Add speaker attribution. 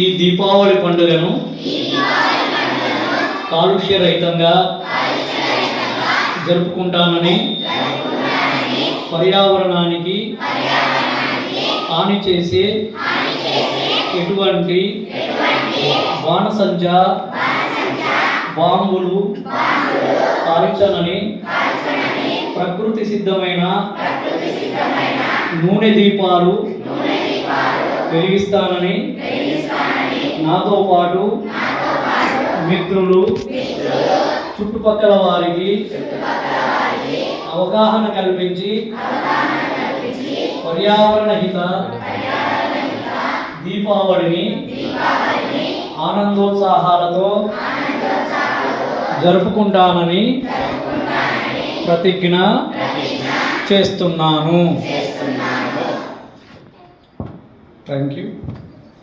Speaker 1: ఈ దీపావళి పండుగను కాలుష్య రహితంగా జరుపుకుంటానని పర్యావరణానికి హాని చేసే ఎటువంటి బాణసంచ బాంబులు కాల్చనని ప్రకృతి సిద్ధమైన నూనె దీపాలు వెలిగిస్తానని నాతో పాటు మిత్రులు చుట్టుపక్కల వారికి అవగాహన కల్పించి పర్యావరణ హిత దీపావళిని ఆనందోత్సాహాలతో జరుపుకుంటానని ప్రతిజ్ఞ చేస్తున్నాను. Thank you.